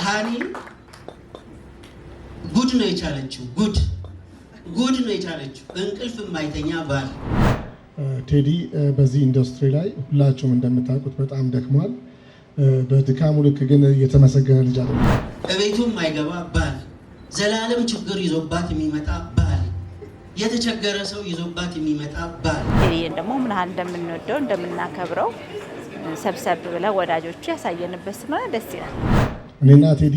ሃኒ ጉድ ነው የቻለችው። ጉድ ነው የቻለችው። እንቅልፍ የማይተኛ ባል ቴዲ በዚህ ኢንዱስትሪ ላይ ሁላችሁም እንደምታውቁት በጣም ደክሟል። በድካሙ ልክ ግን የተመሰገነ ልጅ አይደለም። እቤቱ የማይገባ ባል፣ ዘላለም ችግር ይዞባት የሚመጣ ባል፣ የተቸገረ ሰው ይዞባት የሚመጣ ባል። ቴዲን ደግሞ ምን ያህል እንደምንወደው እንደምናከብረው ሰብሰብ ብለን ወዳጆቹ ያሳየንበት ስለሆነ ደስ ይላል። እኔና ቴዲ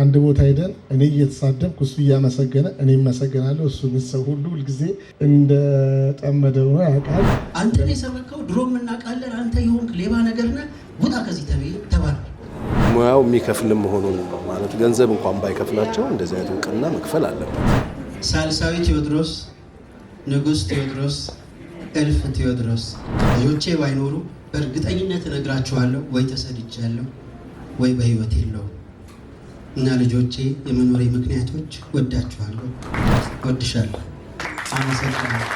አንድ ቦታ ሄደን እኔ እየተሳደብኩ እሱ እያመሰገነ እኔ መሰገናለሁ። እሱ ግን ሰው ሁሉ ሁልጊዜ እንደጠመደው ነው ያውቃል። አንተ ነው የሰበከው፣ ድሮም እናውቃለን። አንተ የሆንክ ሌባ ነገር ነህ፣ ውጣ ከዚህ ተባለ። ሙያው የሚከፍልም መሆኑን ማለት ገንዘብ እንኳን ባይከፍላቸው እንደዚህ አይነት እውቅና መክፈል አለበት። ሳልሳዊ ቴዎድሮስ፣ ንጉሥ ቴዎድሮስ፣ እልፍ ቴዎድሮስ ልጆቼ ባይኖሩ በእርግጠኝነት እነግራችኋለሁ ወይ ተሰድጃለሁ ወይ በህይወት የለው እና ልጆቼ የመኖሬ ምክንያቶች ወዳችኋለሁ፣ ወድሻለሁ፣ አመሰግናለሁ።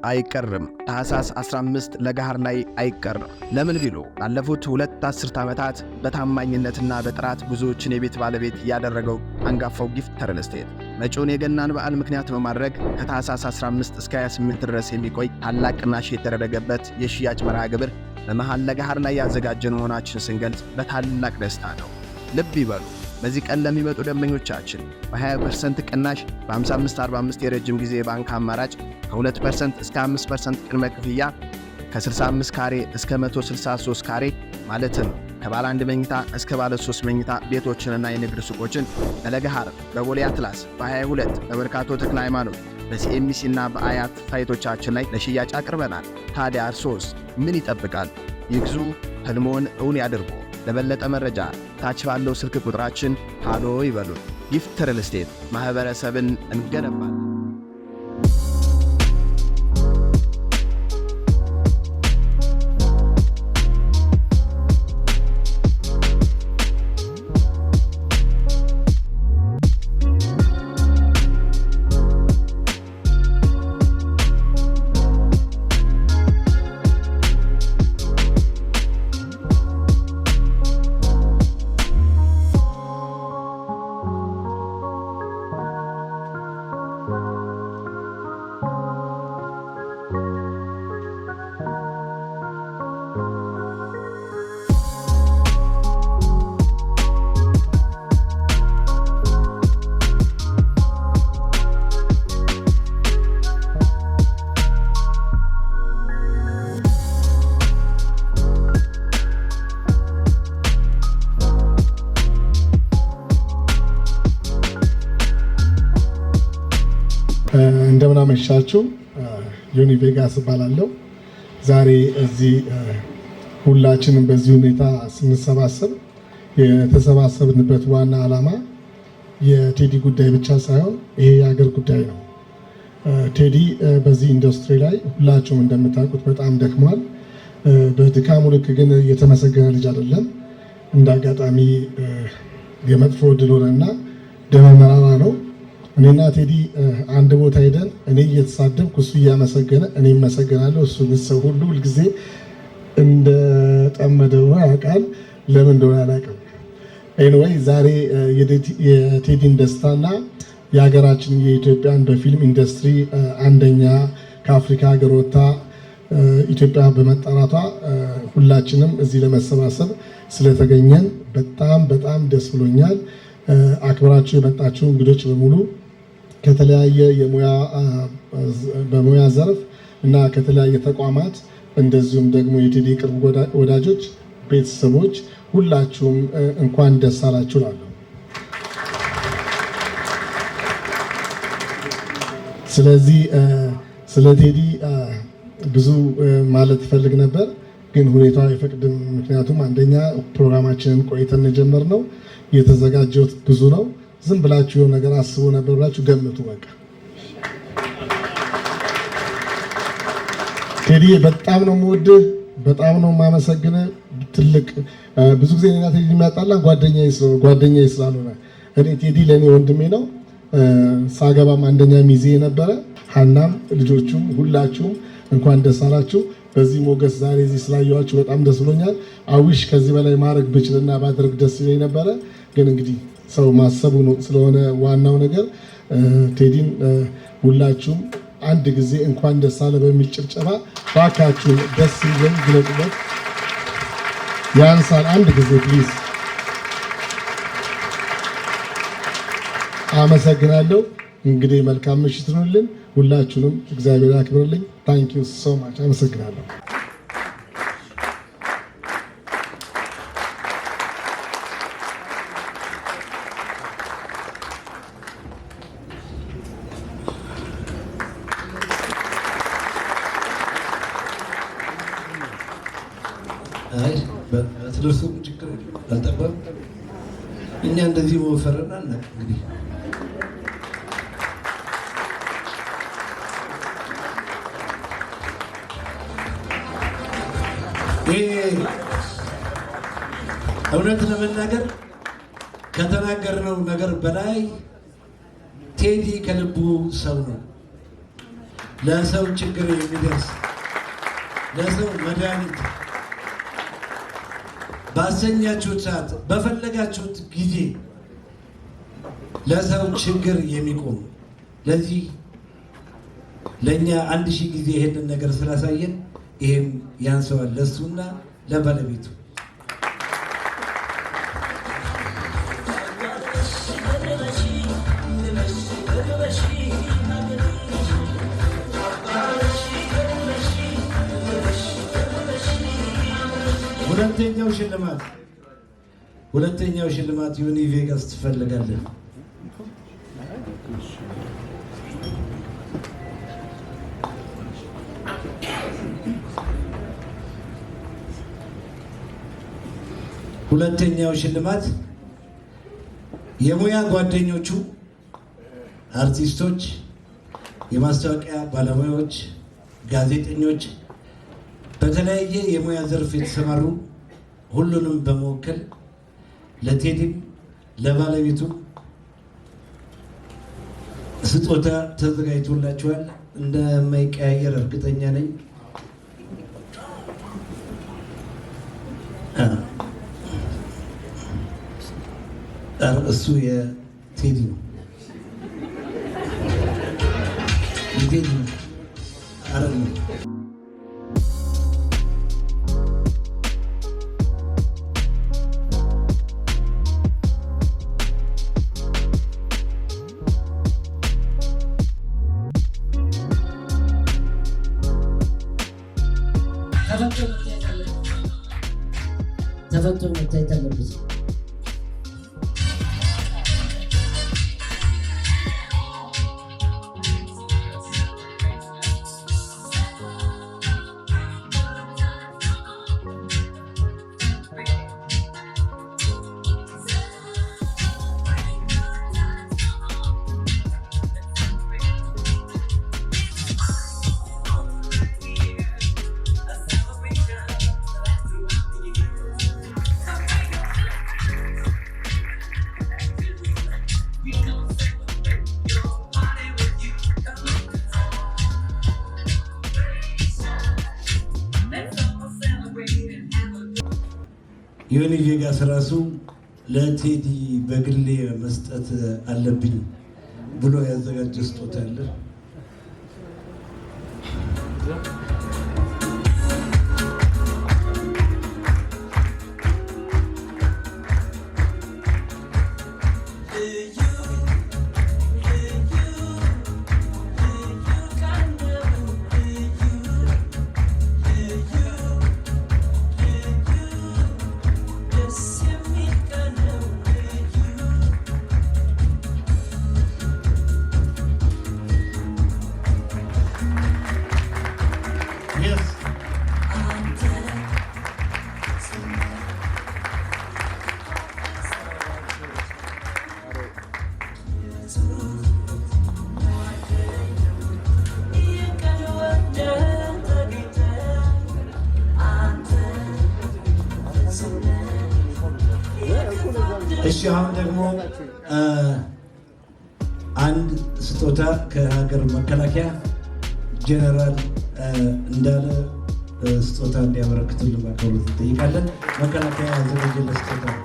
አይቀርም ታህሳስ 15 ለገሃር ላይ አይቀርም። ለምን ቢሉ ላለፉት 2 አስርት ዓመታት በታማኝነትና በጥራት ብዙዎችን የቤት ባለቤት ያደረገው አንጋፋው ጊፍት ሪል ስቴት መጪውን የገናን በዓል ምክንያት በማድረግ ከታህሳስ 15 እስከ 28 ድረስ የሚቆይ ታላቅ ቅናሽ የተደረገበት የሽያጭ መርሃ ግብር በመሃል ለገሃር ላይ ያዘጋጀን መሆናችን ስንገልጽ በታላቅ ደስታ ነው። ልብ ይበሉ፣ በዚህ ቀን ለሚመጡ ደንበኞቻችን በ20% ቅናሽ በ55/45 የረጅም ጊዜ ባንክ አማራጭ ከ2% እስከ 5% ቅድመ ክፍያ ከ65 ካሬ እስከ 163 ካሬ ማለትም ከባለ 1 መኝታ እስከ ባለ 3 መኝታ ቤቶችንና የንግድ ሱቆችን በለገሃር በቦሌ አትላስ በ22 በመርካቶ ተክለ ሃይማኖት በሲኤምሲ እና በአያት ሳይቶቻችን ላይ ለሽያጭ አቅርበናል። ታዲያ እርሶስ ምን ይጠብቃል? ይግዙ፣ ህልሞን እውን ያድርጉ። ለበለጠ መረጃ ታች ባለው ስልክ ቁጥራችን ሃሎ ይበሉን። ጊፍት ሪል ስቴት ማህበረሰብን እንገነባለን። እንደምን አመሻችሁ። ዮኒ ቬጋስ እባላለሁ። ዛሬ እዚህ ሁላችንም በዚህ ሁኔታ ስንሰባሰብ የተሰባሰብንበት ዋና ዓላማ የቴዲ ጉዳይ ብቻ ሳይሆን ይሄ የሀገር ጉዳይ ነው። ቴዲ በዚህ ኢንዱስትሪ ላይ ሁላችሁም እንደምታውቁት በጣም ደክሟል። በድካሙ ልክ ግን የተመሰገነ ልጅ አይደለም። እንዳጋጣሚ የመጥፎ ዕድል ሆነና ደመ መራራ ነው። እኔና ቴዲ አንድ ቦታ ሄደን እኔ እየተሳደብኩ እሱ እያመሰገነ እኔ መሰገናለሁ። እሱ ግን ሰው ሁሉ ሁልጊዜ እንደጠመደው ነው ያውቃል። ለምን እንደሆነ አላውቅም። ኤኒዌይ ዛሬ የቴዲን ደስታና የሀገራችን የኢትዮጵያን በፊልም ኢንዱስትሪ አንደኛ ከአፍሪካ ሀገር ወጥታ ኢትዮጵያ በመጠራቷ ሁላችንም እዚህ ለመሰባሰብ ስለተገኘን በጣም ደስ ብሎኛል። አክብራችሁ የመጣችሁ እንግዶች በሙሉ ከተለያየ በሙያ ዘርፍ እና ከተለያየ ተቋማት እንደዚሁም ደግሞ የቴዲ ቅርብ ወዳጆች፣ ቤተሰቦች ሁላችሁም እንኳን ደስ አላችሁ እላለሁ። ስለዚህ ስለ ቴዲ ብዙ ማለት ፈልግ ነበር፣ ግን ሁኔታው አይፈቅድም። ምክንያቱም አንደኛ ፕሮግራማችንን ቆይተን የጀመርነው የተዘጋጀው ብዙ ነው። ዝም ብላችሁ የሆነ ነገር አስቦ ነበር ብላችሁ ገምቱ። በቃ ቴዲ በጣም ነው የምወድህ፣ በጣም ነው የማመሰግንህ። ትልቅ ብዙ ጊዜ እኔና ቴዲ የሚያጣላ ጓደኛዬ ስላልሆነ እኔ ቴዲ ለእኔ ወንድሜ ነው። ሳገባም አንደኛ ሚዜ ነበረ። ሀናም ልጆቹም ሁላችሁም እንኳን ደስ አላችሁ። በዚህ ሞገስ ዛሬ እዚህ ስላየኋችሁ በጣም ደስ ብሎኛል። አዊሽ ከዚህ በላይ ማድረግ ብችልና ባደርግ ደስ ይለኝ ነበረ። ግን እንግዲህ ሰው ማሰቡ ነው ስለሆነ ዋናው ነገር። ቴዲን ሁላችሁም አንድ ጊዜ እንኳን ደስ አለ በሚል ጭብጨባ ባካችሁ ደስ ይለን ግለጡበት። ያንሳል። አንድ ጊዜ ፕሊዝ። አመሰግናለሁ። እንግዲህ መልካም ምሽት ይሁንልን። ሁላችሁንም እግዚአብሔር ያክብርልኝ። ታንክ ዩ ሶ ማች። አመሰግናለሁ። አይ በትልሱ ችግር አልጠባም። እኛ እንደዚህ መወፈርና እንግዲህ እውነት ለመናገር ከተናገርነው ነገር በላይ ቴዲ ከልቡ ሰው ነው። ለሰው ችግር የሚደርስ ለሰው መድኃኒት ባሰኛችሁት ሰዓት በፈለጋችሁት ጊዜ ለሰው ችግር የሚቆም ለዚህ ለእኛ 1000 ጊዜ ይሄንን ነገር ስላሳየን ይሄም ያንሰዋል ለሱና ለባለቤቱ። ሁለተኛው ሽልማት ዩኒ ቬጋስ ትፈልጋለህ? ሁለተኛው ሽልማት የሙያ ጓደኞቹ አርቲስቶች፣ የማስታወቂያ ባለሙያዎች፣ ጋዜጠኞች፣ በተለያየ የሙያ ዘርፍ የተሰማሩ ሁሉንም በመወከል ለቴዲም ለባለቤቱ ስጦታ ተዘጋጅቶላቸዋል። እንደማይቀያየር እርግጠኛ ነኝ። እሱ የቴዲ ነው። የቴዲ ነው። ተፈቶ መታየት አለበት። ዩኒ ቬጋስ ራሱ ለቴዲ በግሌ መስጠት አለብኝ ብሎ ያዘጋጀ ስጦታ አለ። እሺ አሁን ደግሞ አንድ ስጦታ ከሀገር መከላከያ ጀነራል እንዳለ ስጦታ እንዲያበረክቱልን በአክብሮት እንጠይቃለን። መከላከያ ያዘጋጀልን ስጦታ ነው።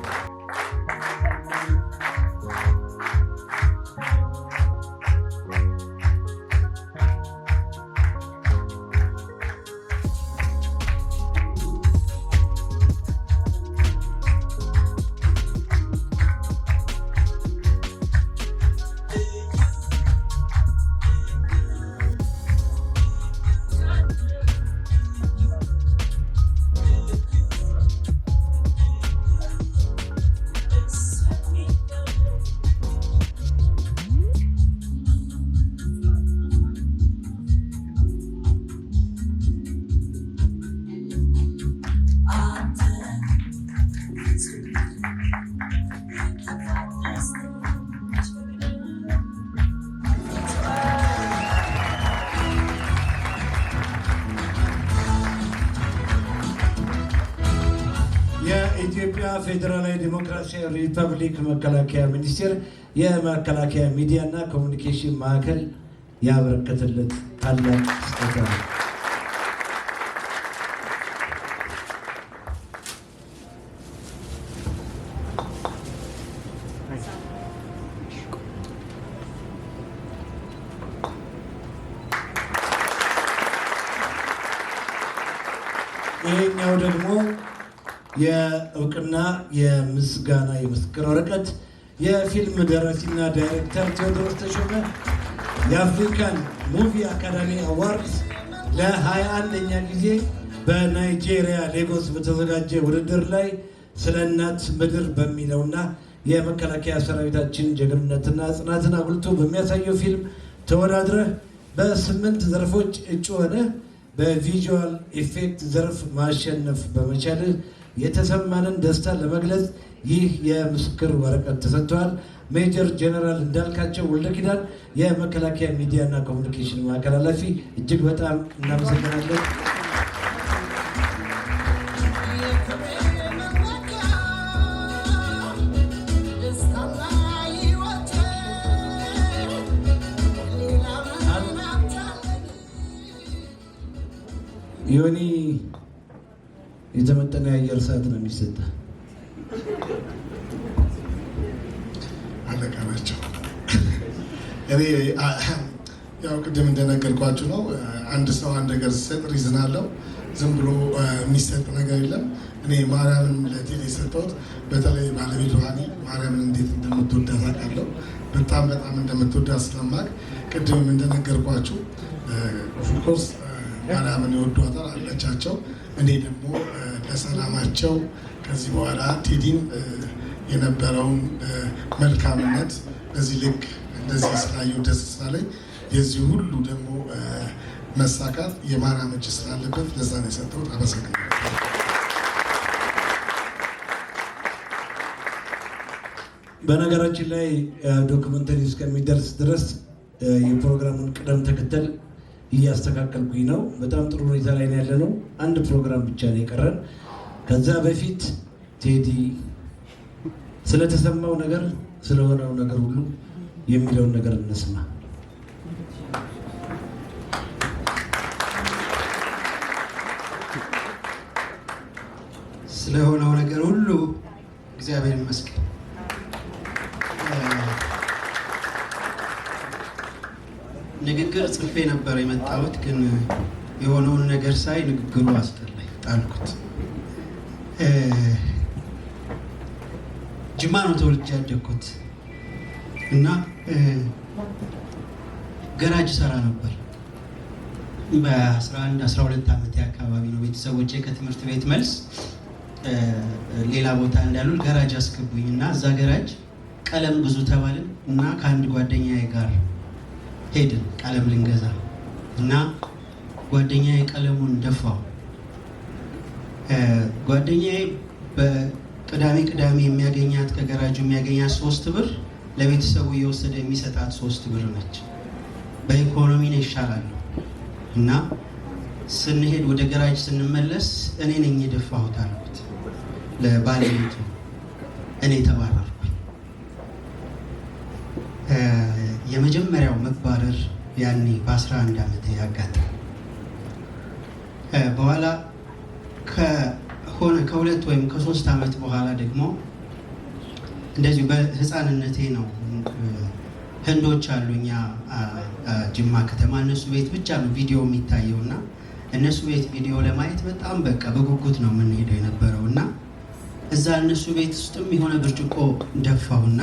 የኢትዮጵያ ፌዴራላዊ ዲሞክራሲያዊ ሪፐብሊክ መከላከያ ሚኒስቴር የመከላከያ ሚዲያና ኮሚኒኬሽን ማዕከል ያበረከተለት ታላቅ ስጦታ ነው። ይሄኛው ደግሞ የእውቅና የምስጋና የምስክር ወረቀት የፊልም ደራሲና ዳይሬክተር ቴዎድሮስ ተሾመ የአፍሪካን ሙቪ አካዳሚ አዋርድስ ለ21ኛ ጊዜ በናይጄሪያ ሌጎስ በተዘጋጀ ውድድር ላይ ስለ እናት ምድር በሚለውና የመከላከያ ሰራዊታችን ጀግንነትና ጽናትን አጉልቶ በሚያሳየው ፊልም ተወዳድረህ በ8 ዘርፎች እጩ ሆነህ በቪዥዋል ኢፌክት ዘርፍ ማሸነፍ በመቻልህ የተሰማንን ደስታ ለመግለጽ ይህ የምስክር ወረቀት ተሰጥቷል። ሜጀር ጀነራል እንዳልካቸው ወልደ ኪዳን የመከላከያ ሚዲያና ኮሚኒኬሽን ማዕከል ኃላፊ፣ እጅግ በጣም እናመሰግናለን። ዮኒ የተመጠነ የአየር ሰዓት ነው የሚሰጠ። አለቃ ናቸው። እኔ ያው ቅድም እንደነገርኳችሁ ነው። አንድ ሰው አንድ ነገር ሲሰጥ ሪዝን አለው። ዝም ብሎ የሚሰጥ ነገር የለም። እኔ ማርያምን ለቴሌ የሰጠሁት በተለይ ባለቤቱ ሀኒ ማርያምን እንዴት እንደምትወዳት አውቃለሁ። በጣም እንደምትወዳት ስለማቅ ቅድም እንደነገርኳችሁ ኦፍኮርስ ማርያምን ይወዷታል አለቻቸው። እኔ ደግሞ ለሰላማቸው ከዚህ በኋላ ቴዲን የነበረውን መልካምነት በዚህ ልክ እንደዚህ ስላየው ደስ ስላለኝ የዚህ ሁሉ ደግሞ መሳካት የማርያም እጅ ስላለበት ለዛ ነው የሰጠሁት። አመሰግናለሁ። በነገራችን ላይ ዶክመንተሪ እስከሚደርስ ድረስ የፕሮግራሙን ቅደም ተከተል እያስተካከልኩኝ ነው። በጣም ጥሩ ሁኔታ ላይ ያለ ነው። አንድ ፕሮግራም ብቻ ነው የቀረን። ከዛ በፊት ቴዲ ስለተሰማው ነገር ስለሆነው ነገር ሁሉ የሚለውን ነገር እንስማ። ስለሆነው ነገር ሁሉ እግዚአብሔር ይመስገን። ንግግር ጽፌ ነበር የመጣሁት፣ ግን የሆነውን ነገር ሳይ ንግግሩ አስጠላኝ፣ ጣልኩት። ጅማ ነው ተወልጄ ያደግኩት እና ገራጅ ሰራ ነበር። በ11-12 ዓመት አካባቢ ነው ቤተሰቦቼ ከትምህርት ቤት መልስ ሌላ ቦታ እንዳሉ ገራጅ አስገቡኝ እና እዛ ገራጅ ቀለም ብዙ ተባልን እና ከአንድ ጓደኛዬ ጋር ሄድን ቀለም ልንገዛ እና ጓደኛዬ ቀለሙን ደፋው። ጓደኛዬ በቅዳሜ የሚያገኛት ከገራጁ የሚያገኛት 3 ብር ለቤተሰቡ እየወሰደ የሚሰጣት 3 ብር ነች። በኢኮኖሚ ነው ይሻላል እና ስንሄድ ወደ ገራጅ ስንመለስ እኔ ነኝ የደፋሁት አልኩት ለባለቤቱ። እኔ ተባረርኩኝ። የመጀመሪያው መባረር ያኔ በ11 ዓመት ያጋጠመ። በኋላ ከ2 ወይም ከ3 ዓመት በኋላ ደግሞ እንደዚሁ በህፃንነቴ ነው ህንዶች አሉ እኛ ጅማ ከተማ እነሱ ቤት ብቻ ነው ቪዲዮ የሚታየው እና እነሱ ቤት ቪዲዮ ለማየት በጣም በቃ በጉጉት ነው የምንሄደው የነበረው እና እዛ እነሱ ቤት ውስጥም የሆነ ብርጭቆ ደፋሁና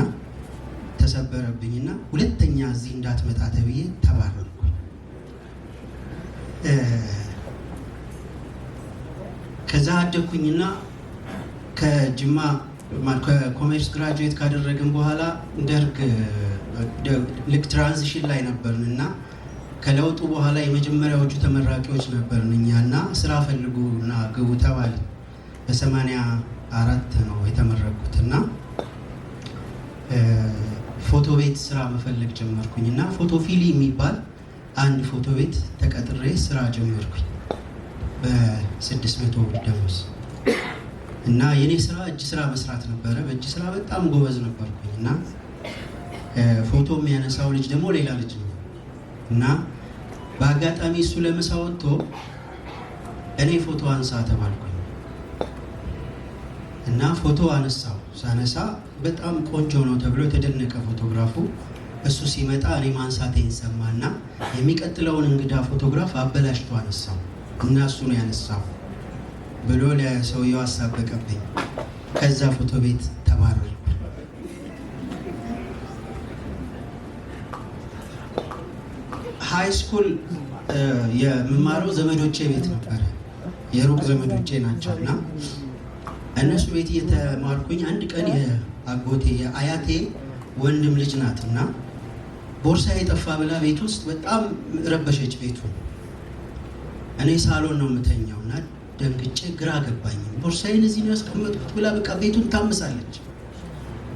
ተሰበረብኝና ሁለተኛ እዚህ እንዳትመጣ ተብዬ ተባረርኩ። ከዛ አደኩኝና ከጅማ ከኮሜርስ ግራጁዌት ካደረግን በኋላ ደርግ ልክ ትራንዚሽን ላይ ነበርን እና ከለውጡ በኋላ የመጀመሪያዎቹ ተመራቂዎች ነበርን እኛና ስራ ፈልጉ እና ግቡ ተባለ። በ84 ነው የተመረቁት እና ፎቶ ቤት ስራ መፈለግ ጀመርኩኝ እና ፎቶ ፊሊ የሚባል አንድ ፎቶ ቤት ተቀጥሬ ስራ ጀመርኩኝ በ600 ብር ደሞዝ እና የኔ ስራ እጅ ስራ መስራት ነበረ። በእጅ ስራ በጣም ጎበዝ ነበርኩኝ እና ፎቶ የሚያነሳው ልጅ ደግሞ ሌላ ልጅ ነው እና በአጋጣሚ እሱ ለምሳ ወጥቶ እኔ ፎቶ አንሳ ተባልኩኝ እና ፎቶ አነሳው። ሳነሳ በጣም ቆንጆ ነው ተብሎ የተደነቀ ፎቶግራፉ። እሱ ሲመጣ እኔ ማንሳቴን ሰማና የሚቀጥለውን እንግዳ ፎቶግራፍ አበላሽቶ አነሳው እና እሱ ነው ያነሳው ብሎ ለሰውየው አሳበቀብኝ። ከዛ ፎቶ ቤት ተባረርኩ። ሃይ ስኩል የምማረው ዘመዶቼ ቤት ነበረ። የሩቅ ዘመዶቼ ናቸው እና እነሱ ቤት እየተማርኩኝ አንድ ቀን የአጎቴ የአያቴ ወንድም ልጅ ናት እና ቦርሳ የጠፋ ብላ ቤት ውስጥ በጣም ረበሸች ቤቱ። እኔ ሳሎን ነው የምተኛው እና ደንግጬ ግራ ገባኝ። ቦርሳዬን እዚህ ነው ያስቀመጥኩት ብላ በቃ ቤቱን ታምሳለች።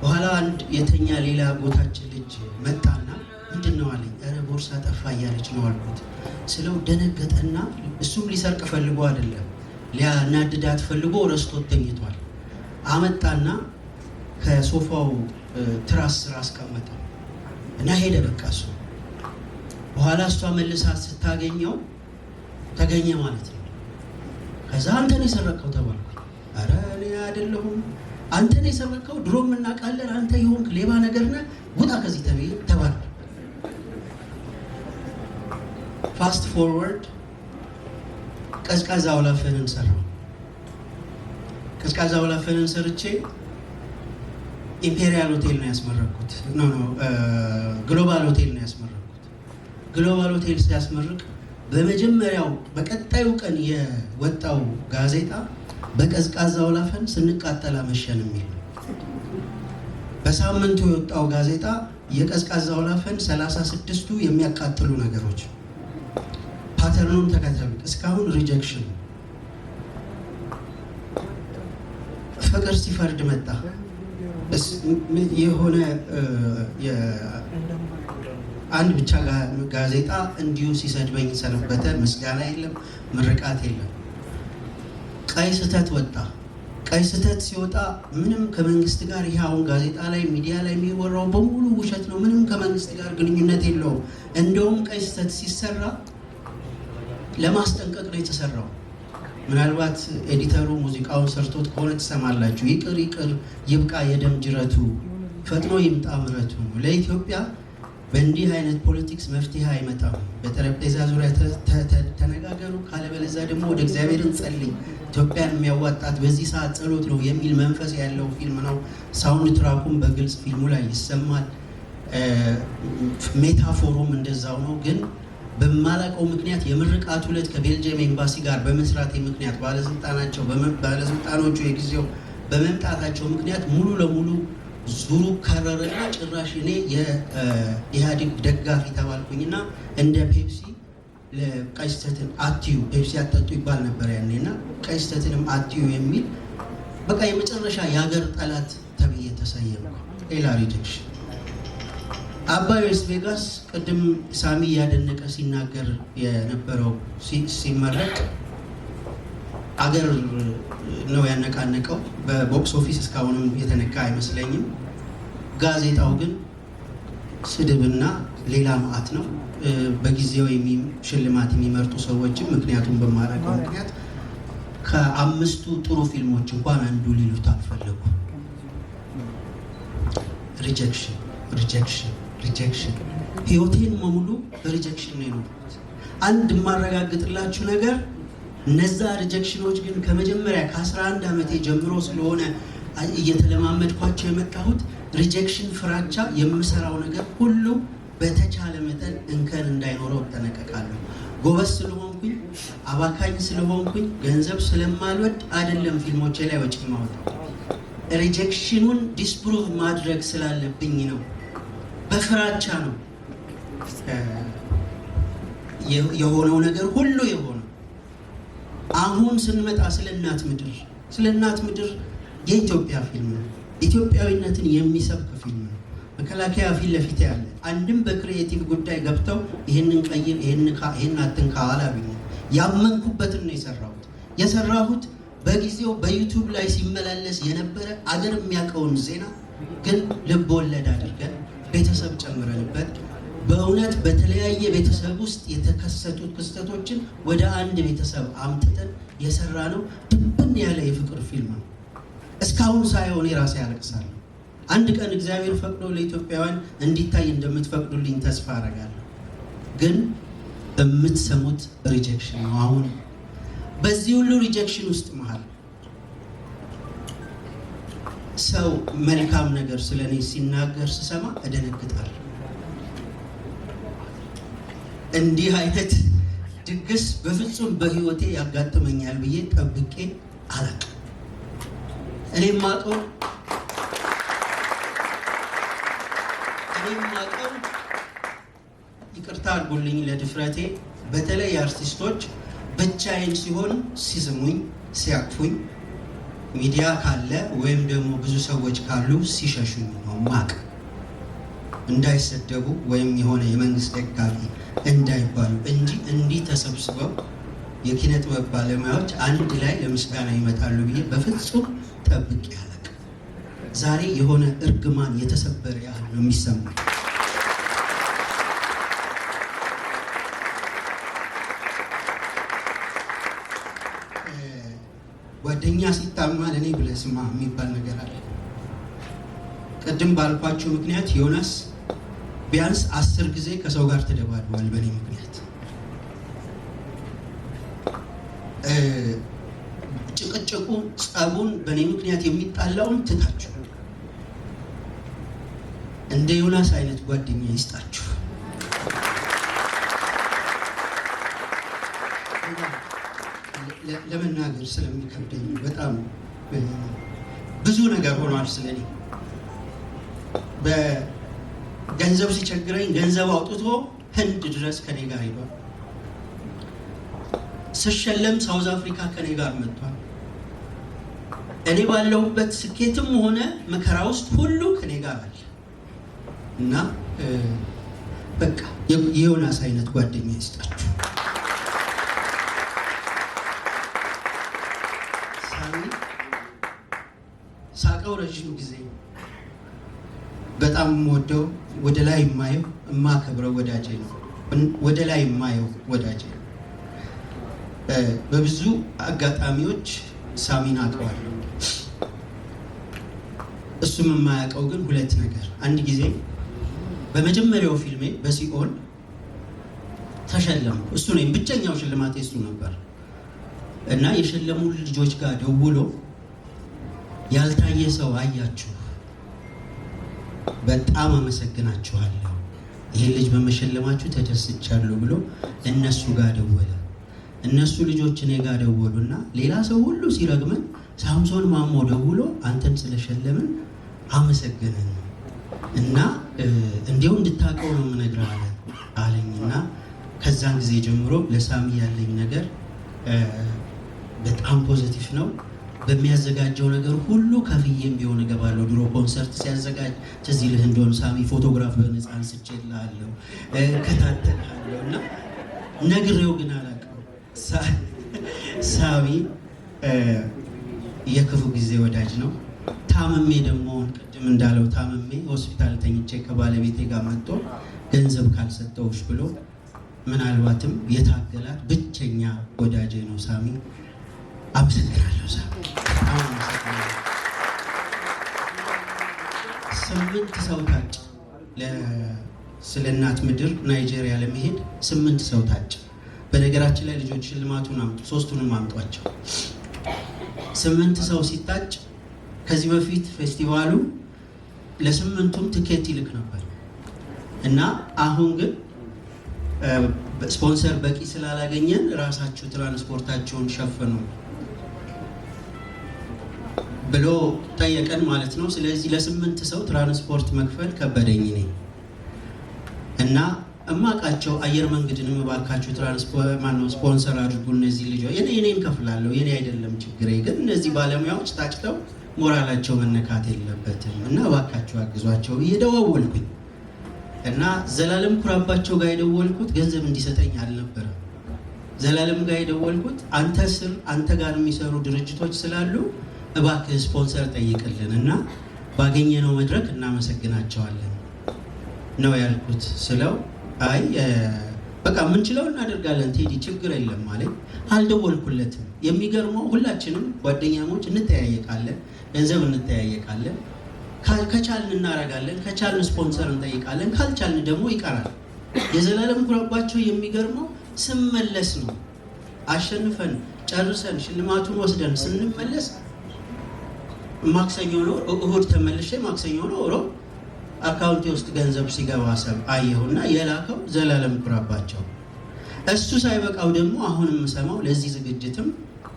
በኋላ አንድ የተኛ ሌላ አጎታችን ልጅ መጣና ምንድን ነው አለኝ። ኧረ ቦርሳ ጠፋ እያለች ነው አልኩት። ስለው ደነገጠና እሱም ሊሰርቅ ፈልጎ አይደለም ሊያናድዳት ፈልጎ ረስቶት ተኝቷል። አመጣና ከሶፋው ትራስ ስር አስቀመጠው እና ሄደ በቃ እሱ። በኋላ እሷ መልሳ ስታገኘው ተገኘ ማለት ነው። ከዛ አንተ ነው የሰረቀው ተባልኩ። ኧረ እኔ አይደለሁም፣ አንተ ነው የሰረቀው፣ ድሮም እናውቃለን፣ አንተ የሆንክ ሌባ ነገር ነህ፣ ውጣ ከዚህ ተባልኩ። ፋስት ፎርወርድ ቀዝቃዛ ወላፈንን ሰራው። ቀዝቃዛ ወላፈንን ሰርቼ ኢምፔሪያል ሆቴል ነው ያስመረኩት። ግሎባል ሆቴል ነው ያስመረኩት። ግሎባል ሆቴል ሲያስመርቅ በመጀመሪያው በቀጣዩ ቀን የወጣው ጋዜጣ በቀዝቃዛ ወላፈን ስንቃጠል አመሸን የሚል ነው። በሳምንቱ የወጣው ጋዜጣ የቀዝቃዛ ወላፈን 36ቱ የሚያቃጥሉ ነገሮች። ፓተርኑን ተከተሉ። እስካሁን ሪጀክሽን። ፍቅር ሲፈርድ መጣ። የሆነ አንድ ብቻ ጋዜጣ እንዲሁ ሲሰድበኝ ሰነበተ። ምስጋና የለም፣ ምርቃት የለም። ቀይ ስህተት ወጣ። ቀይ ስህተት ሲወጣ ምንም ከመንግስት ጋር ይሄ አሁን ጋዜጣ ላይ ሚዲያ ላይ የሚወራው በሙሉ ውሸት ነው። ምንም ከመንግስት ጋር ግንኙነት የለውም። እንደውም ቀይ ስህተት ሲሰራ ለማስጠንቀቅ ነው የተሰራው። ምናልባት ኤዲተሩ ሙዚቃውን ሰርቶት ከሆነ ትሰማላችሁ። ይቅር ይቅር ይብቃ የደም ጅረቱ፣ ፈጥኖ ይምጣ ምረቱ። ለኢትዮጵያ በእንዲህ አይነት ፖለቲክስ መፍትሄ አይመጣም። በጠረጴዛ ዙሪያ ተነጋገሩ፣ ካለበለዚያ ደግሞ ወደ እግዚአብሔር እንጸልይ፣ ኢትዮጵያን የሚያዋጣት በዚህ ሰዓት ጸሎት ነው የሚል መንፈስ ያለው ፊልም ነው። ሳውንድ ትራኩም በግልጽ ፊልሙ ላይ ይሰማል። ሜታፎሩም እንደዛው ነው። ግን በማላውቀው ምክንያት የምርቃቱ ዕለት ከቤልጅየም ኤምባሲ ጋር በመስራቴ ምክንያት ባለስልጣኖቹ የጊዜው በመምጣታቸው ምክንያት ሙሉ ለሙሉ ዙሩ ከረረና ጭራሽ እኔ የኢህአዴግ ደጋፊ ተባልኩኝና እንደ ፔፕሲ ቀይ ስህተትን አትዩ፣ ፔፕሲ አትጠጡ ይባል ነበር ያኔና ቀይ ስህተትንም አትዩ የሚል በቃ የመጨረሻ የሀገር ጠላት ተብዬ ተሰየምኩ። ሌላ ሪጀክሽን። አባይ ዌስት ቬጋስ ቅድም ሳሚ እያደነቀ ሲናገር የነበረው ሲመረቅ አገር ነው ያነቃነቀው። በቦክስ ኦፊስ እስካሁንም የተነካ አይመስለኝም። ጋዜጣው ግን ስድብና ሌላ መዓት ነው። በጊዜው ሽልማት የሚመርጡ ሰዎችም ምክንያቱም በማድረገው ምክንያት ከ5ቱ ጥሩ ፊልሞች እንኳን አንዱ ሊሉት አልፈለጉ። ሪጀክሽን ሪጀክሽን ሪጀክሽን ህይወቴን በሙሉ በሪጀክሽን ነው የኖርኩት። አንድ የማረጋግጥላችሁ ነገር እነዛ ሪጀክሽኖች ግን ከመጀመሪያ ከ11 ዓመቴ ጀምሮ ስለሆነ እየተለማመድኳቸው የመጣሁት ሪጀክሽን ፍራቻ የምሰራው ነገር ሁሉ በተቻለ መጠን እንከን እንዳይኖረው እጠነቀቃለሁ። ጎበዝ ስለሆንኩኝ አባካኝ ስለሆንኩኝ ገንዘብ ስለማልወድ አይደለም ፊልሞቼ ላይ ወጪ ማውጣት፣ ሪጀክሽኑን ዲስፕሩቭ ማድረግ ስላለብኝ ነው። በፍራቻ ነው የሆነው ነገር ሁሉ የሆነው። አሁን ስንመጣ ስለ እናት ምድር የኢትዮጵያ ፊልም ነው። ኢትዮጵያዊነትን የሚሰብክ ፊልም ነው። መከላከያ ፊት ለፊት ያለ አንድም በክሪኤቲቭ ጉዳይ ገብተው ይህንን ቀይር ይህን አትንካ አላሉኝ። ያመንኩበትን ነው የሰራሁት። በጊዜው በዩቲዩብ ላይ ሲመላለስ የነበረ አገር የሚያውቀውን ዜና ግን ልብ ወለድ አድርገን ቤተሰብ ጨምረንበት በእውነት በተለያየ ቤተሰብ ውስጥ የተከሰቱ ክስተቶችን ወደ አንድ ቤተሰብ አምጥተን የሰራ ነው። ድብን ያለ የፍቅር ፊልም ነው። እስካሁን ሳይሆን የራሴ ያለቅሳለሁ። አንድ ቀን እግዚአብሔር ፈቅዶ ለኢትዮጵያውያን እንዲታይ እንደምትፈቅዱልኝ ተስፋ አደርጋለሁ። ግን የምትሰሙት ሪጀክሽን ነው። አሁን በዚህ ሁሉ ሪጀክሽን ውስጥ መሃል ሰው መልካም ነገር ስለኔ ሲናገር ስሰማ እደነግጣለሁ። እንዲህ አይነት ድግስ በፍጹም በህይወቴ ያጋጥመኛል ብዬ ጠብቄ አላውቅም። እኔም ማቀው ይቅርታ አድርጉልኝ ለድፍረቴ፣ በተለይ አርቲስቶች ብቻዬን ሲሆን ሲስሙኝ ሲያቅፉኝ፣ ሚዲያ ካለ ወይም ደግሞ ብዙ ሰዎች ካሉ ሲሸሹኝ ነው ማቅ እንዳይሰደቡ ወይም የሆነ የመንግስት ደጋፊ እንዳይባሉ እንጂ እንዲህ ተሰብስበው የኪነ ጥበብ ባለሙያዎች አንድ ላይ ለምስጋና ይመጣሉ ብዬ በፍጹም ጠብቄ አላውቅም። ዛሬ የሆነ እርግማን የተሰበረ ያህል ነው የሚሰማው። ጓደኛ ሲታማ ለእኔ ብለህ ስማ የሚባል ነገር አለ። ቅድም ባልኳቸው ምክንያት ዮናስ ቢያንስ 10 ጊዜ ከሰው ጋር ተደባድቧል በእኔ ምክንያት። ጭቅጭቁ፣ ጸቡን በእኔ ምክንያት የሚጣላውን ትታችሁ እንደ ዮናስ አይነት ጓደኛ ይስጣችሁ። ለመናገር ስለሚከብደኝ በጣም ብዙ ነገር ሆኗል ስለኔ። በገንዘብ ሲቸግረኝ ገንዘብ አውጥቶ ህንድ ድረስ ከኔ ጋር ሄዷል። ስሸለም ሳውዝ አፍሪካ ከኔ ጋር መጥቷል። እኔ ባለሁበት ስኬትም ሆነ መከራ ውስጥ ሁሉ ከኔ ጋር አለ እና በቃ የዮናስ አይነት ጓደኛ ይስጣችሁ። ሳቀው ረዥም ጊዜ በጣም የምወደው ወደ ላይ የማየው የማከብረው ወዳጄ ነው። ወደ ላይ የማየው ወዳጄ ነው። በብዙ አጋጣሚዎች ሳሚን አውቀዋለሁ። እሱም የማያውቀው ግን ሁለት ነገር። አንድ ጊዜ በመጀመሪያው ፊልሜ በሲኦል ተሸለምኩ። እሱ ነኝ፣ ብቸኛው ሽልማቴ እሱ ነበር እና የሸለሙ ልጆች ጋር ደውሎ ያልታየ ሰው አያችሁ፣ በጣም አመሰግናችኋለሁ፣ ይሄ ልጅ በመሸለማችሁ ተደስቻለሁ ብሎ እነሱ ጋር ደወለ። እነሱ ልጆች እኔ ጋር ደወሉና ሌላ ሰው ሁሉ ሲረግመን ሳምሶን ማሞ ደውሎ አንተን ስለሸለምን አመሰገነን እና እንዲሁ እንድታውቀው ነው የምነግርህ አለኝና ከዛን ጊዜ ጀምሮ ለሳሚ ያለኝ ነገር በጣም ፖዚቲቭ ነው። በሚያዘጋጀው ነገር ሁሉ ከፍዬም ቢሆን እገባለሁ። ድሮ ኮንሰርት ሲያዘጋጅ ትዝ ይልህ እንደሆነ ሳሚ ፎቶግራፍ በነፃ አንስቼልሃለሁ፣ እከታተልሃለሁ እና ነግሬው ግን አላውቅም። ሳሚ የክፉ ጊዜ ወዳጅ ነው። ታመሜ ደግሞ ቅድም እንዳለው ታመሜ ሆስፒታል ተኝቼ ከባለቤቴ ጋር መጥቶ ገንዘብ ካልሰጠውሽ ብሎ ምናልባትም የታገላት ብቸኛ ወዳጄ ነው ሳሚ። አመሰግናለሁ ሳሚ። ስምንት ሰው ታጭ ስለ እናት ምድር ናይጄሪያ ለመሄድ 8 ሰው ታጭ። በነገራችን ላይ ልጆች ሽልማቱን አምጡ፣ 3ቱንም አምጧቸው። 8 ሰው ሲታጭ ከዚህ በፊት ፌስቲቫሉ ለ8ቱም ትኬት ይልክ ነበር እና አሁን ግን ስፖንሰር በቂ ስላላገኘን ራሳችሁ ትራንስፖርታቸውን ሸፈኑ ብሎ ጠየቀን ማለት ነው። ስለዚህ ለ8 ሰው ትራንስፖርት መክፈል ከበደኝ እኔ እና እማቃቸው አየር መንገድንም እባካችሁ ትራንስፖርት ማነው ስፖንሰር አድርጉ እነዚህ ልጆች የኔን ከፍላለሁ የኔ አይደለም ችግሬ፣ ግን እነዚህ ባለሙያዎች ታጭተው ሞራላቸው መነካት የለበትም እና እባካችሁ አግዟቸው እየደወልኩኝ እና ዘላለም ኩራባቸው ጋር የደወልኩት ገንዘብ እንዲሰጠኝ አልነበረም። ዘላለም ጋር የደወልኩት አንተ ስር አንተ ጋር የሚሰሩ ድርጅቶች ስላሉ እባክህ ስፖንሰር ጠይቅልን እና ባገኘነው መድረክ እናመሰግናቸዋለን ነው ያልኩት ስለው አይ በቃ ምንችለው እናደርጋለን ቴዲ ችግር የለም ማለት አልደወልኩለትም። የሚገርመው ሁላችንም ጓደኛሞች እንተያየቃለን፣ ገንዘብ እንተያየቃለን። ከቻልን እናረጋለን፣ ከቻልን ስፖንሰር እንጠይቃለን፣ ካልቻልን ደግሞ ይቀራል። የዘላለም ኩራባቸው የሚገርመው ስመለስ ነው አሸንፈን ጨርሰን ሽልማቱን ወስደን ስንመለስ ማክሰኞ ነው እሁድ ተመልሼ ማክሰኞ ነው ሮብ አካውንቴ ውስጥ ገንዘብ ሲገባ ሰብ አየሁና የላከው ዘላለም ኩራባቸው። እሱ ሳይበቃው ደግሞ አሁን የምሰማው ለዚህ ዝግጅትም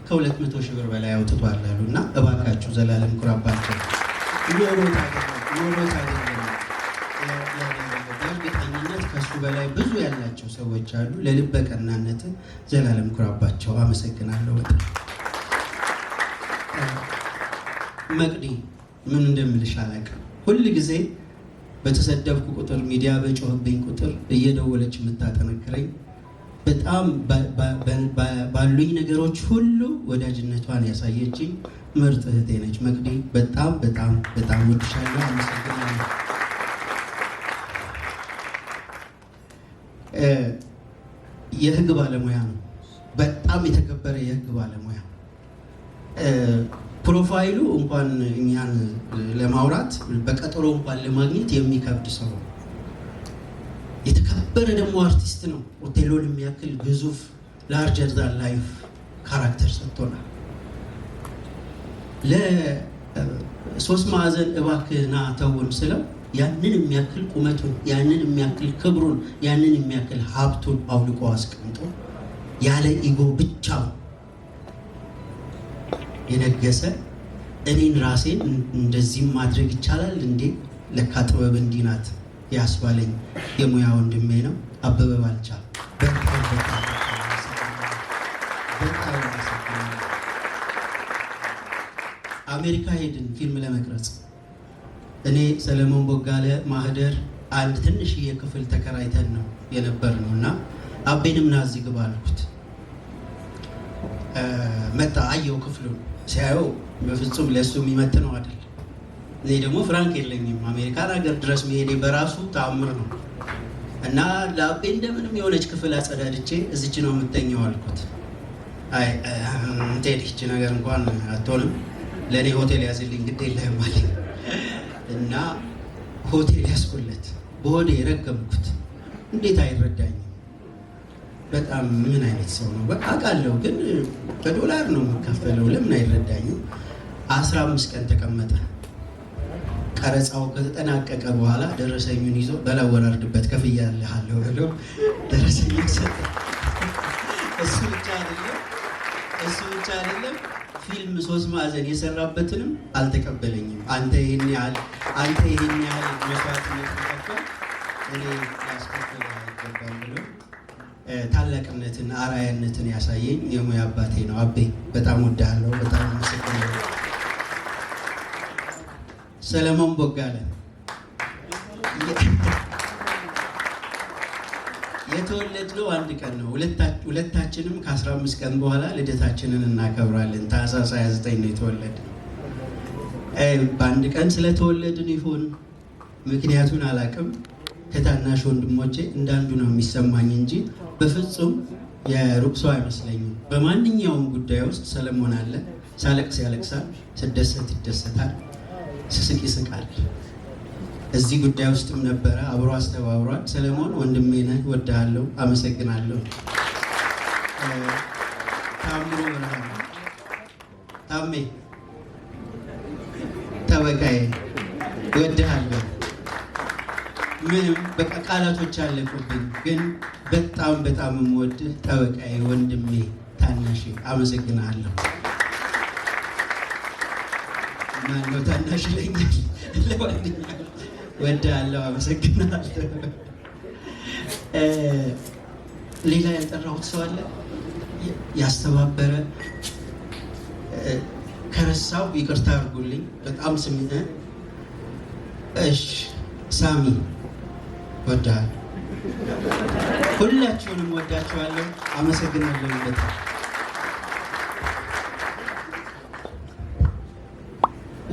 ከ200 ሺህ ብር በላይ አውጥቷል አሉና እባካችሁ ዘላለም ኩራባቸው ኖሮት አይደለም በእርግጠኝነት ከሱ በላይ ብዙ ያላቸው ሰዎች አሉ። ለልበ ቀናነት ዘላለም ኩራባቸው አመሰግናለሁ። በጣም መቅዲ ምን እንደምልሽ አላውቅም። ሁል ጊዜ በተሰደብኩ ቁጥር ሚዲያ በጮህብኝ ቁጥር እየደወለች የምታጠነክረኝ በጣም ባሉኝ ነገሮች ሁሉ ወዳጅነቷን ያሳየችኝ ምርጥ እህቴ ነች። መቅዲ በጣም በጣም በጣም ወድሻለሁ፣ አመሰግናለሁ። የህግ ባለሙያ ነው፣ በጣም የተከበረ የህግ ባለሙያ። ፕሮፋይሉ እንኳን እኛን ለማውራት በቀጠሮ እንኳን ለማግኘት የሚከብድ ሰው ነው። የተከበረ ደግሞ አርቲስት ነው። ኦቴሎን የሚያክል ግዙፍ ላርጀር ዛን ላይፍ ካራክተር ሰጥቶናል። ለ3 ማዕዘን እባክህና ተውን ስለው ያንን የሚያክል ቁመቱን፣ ያንን የሚያክል ክብሩን፣ ያንን የሚያክል ሀብቱን አውልቆ አስቀምጦ ያለ ኢጎ ብቻ የነገሰ እኔን ራሴን እንደዚህም ማድረግ ይቻላል እንዴ ለካ ጥበብ እንዲህ ናት ያስባለኝ የሙያ ወንድሜ ነው አበበ ባልቻ። አሜሪካ ሄድን ፊልም ለመቅረጽ። እኔ ሰለሞን ቦጋለ ማህደር አንድ ትንሽዬ ክፍል ተከራይተን ነው የነበርነው እና አቤንም ና እዚህ ግባ አልኩት። መጣ፣ አየው ክፍሉን። ሲያየው በፍጹም ለሱ የሚመጥነው አይደል። እኔ ደግሞ ፍራንክ የለኝም፣ አሜሪካን ሀገር ድረስ መሄዴ በራሱ ተአምር ነው እና ለአቤ እንደምንም የሆነች ክፍል አጸዳድቼ እዚች ነው የምተኘው አልኩት። አይ ቴዲች ነገር እንኳን አትሆንም፣ ለእኔ ሆቴል ያዝልኝ ግድ የለህም አለኝ እና ሆቴል ያስኩለት። በሆዴ የረገምኩት እንዴት አይረዳኝም? በጣም ምን አይነት ሰው ነው? በቃ አውቃለሁ፣ ግን በዶላር ነው የምከፈለው፣ ለምን አይረዳኝም? 15 ቀን ተቀመጠ። ቀረጻው ከተጠናቀቀ በኋላ ደረሰኙን ይዞ በላወራርድበት ከፍያለሁ ብሎ ደረሰኙን ሰጠ። እሱ ብቻ አይደለም ፊልም 3 ማዕዘን የሰራበትንም አልተቀበለኝም። አንተ ይሄን ያህል መስዋዕትነት ተከፈል እኔ ያስከፍል አይገባም ብሎ ታላቅነትን አርአያነትን ያሳየኝ የሙያ አባቴ ነው። አቤ በጣም ወዳለሁ፣ በጣም አመሰግናለሁ። ሰለሞን ቦጋለ የተወለድነው አንድ ቀን ነው። ሁለታችንም ከ15 ቀን በኋላ ልደታችንን እናከብራለን። ታህሳስ 29 ነው የተወለድነው በአንድ ቀን ስለተወለድን ይሁን ምክንያቱን አላቅም ከታናሽ ወንድሞቼ እንዳንዱ ነው የሚሰማኝ እንጂ በፍጹም የሩቅ ሰው አይመስለኝም። በማንኛውም ጉዳይ ውስጥ ሰለሞን አለ። ሳለቅስ ያለቅሳል፣ ስደሰት ይደሰታል፣ ስስቅ ይስቃል። እዚህ ጉዳይ ውስጥም ነበረ፣ አብሮ አስተባብሯል። ሰለሞን ወንድሜ ነህ፣ እወድሃለሁ፣ አመሰግናለሁ። ታምሮ ታሜ ጠበቃዬ እወድሃለሁ። ምንም በቃ ቃላቶች አለቁብኝ፣ ግን በጣም በጣም የምወድህ ጠበቃዬ፣ ወንድሜ፣ ታናሽ አመሰግናለሁ። ማነው ታናሽ ይለኛል። ለማንኛውም እወድሃለሁ፣ አመሰግናለሁ። ሌላ ያልጠራሁት ሰው አለ ያስተባበረ? ከረሳው ይቅርታ አድርጉልኝ። በጣም ስሜት እሺ። ሳሚ ወዳል። ሁላችሁንም ወዳችኋለሁ፣ አመሰግናለሁ። በጣም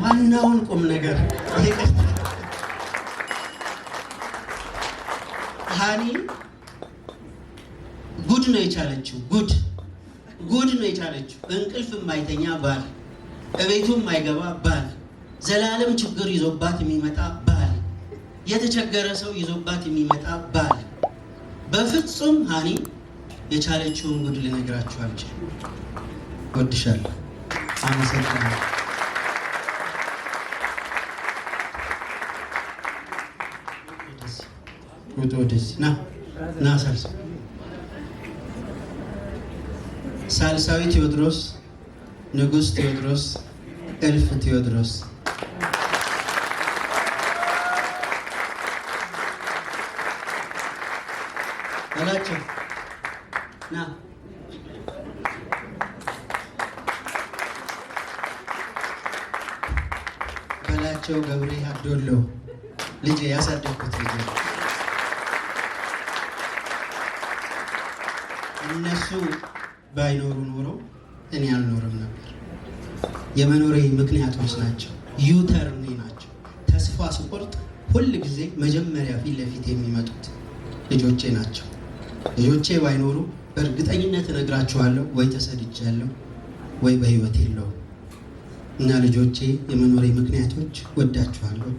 ዋናውን ቁም ነገር ሃኒ ጉድ ነው የቻለችው። ጉድ ነው የቻለችው። እንቅልፍ የማይተኛ ባል፣ እቤቱ የማይገባ ባል፣ ዘላለም ችግር ይዞባት የሚመጣ ባል፣ የተቸገረ ሰው ይዞባት የሚመጣ ባል። በፍጹም ሃኒ የቻለችውን ጉድ ልነግራችሁ አልችልም። ወድሻለሁ፣ አመሰግናለሁ። ወደዚህ ና ሳልሳዊ ቴዎድሮስ፣ ንጉሥ ቴዎድሮስ፣ እልፍ ቴዎድሮስ በላቸው ና በላቸው። ገብሬ አዶሎ ልጄ፣ ያሳደግኩት ልጄ። እነሱ ባይኖሩ ኖሮ እኔ አልኖርም ነበር። የመኖሬ ምክንያቶች ናቸው፣ ዩተርኔ ናቸው። ተስፋ ስቆርጥ ሁል ጊዜ መጀመሪያ ፊት ለፊት የሚመጡት ልጆቼ ናቸው። ልጆቼ ባይኖሩ በእርግጠኝነት እነግራችኋለሁ ወይ ተሰድጃለሁ ወይ በህይወት የለውም። እና ልጆቼ የመኖሬ ምክንያቶች፣ ወዳችኋለሁ።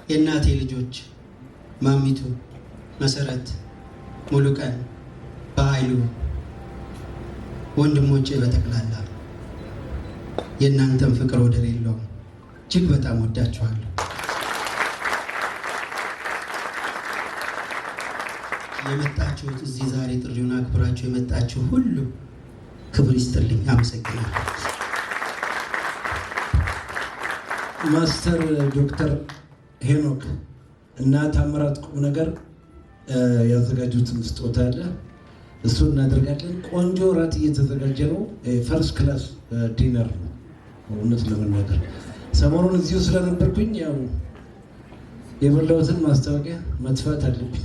የእናቴ ልጆች ማሚቱ፣ መሰረት፣ ሙሉቀን፣ በኃይሉ፣ ወንድሞቼ በጠቅላላ የእናንተም ፍቅር ወደር የለውም። እጅግ በጣም ወዳችኋለሁ። የመጣችሁት እዚህ ዛሬ ጥሪውን አክብራችሁ የመጣችሁ ሁሉ ክብር ይስጥልኝ፣ አመሰግናለሁ። ማስተር ዶክተር ሄኖክ እና ታምራት ቁም ነገር ያዘጋጁትን ስጦታ አለ፣ እሱን እናደርጋለን። ቆንጆ ራት እየተዘጋጀ ነው። ፈርስት ክላስ ዲነር ነው። እውነት ለመናገር ሰሞኑን እዚሁ ስለነበርኩኝ ያው የበላሁትን ማስታወቂያ መጥፋት አለብኝ።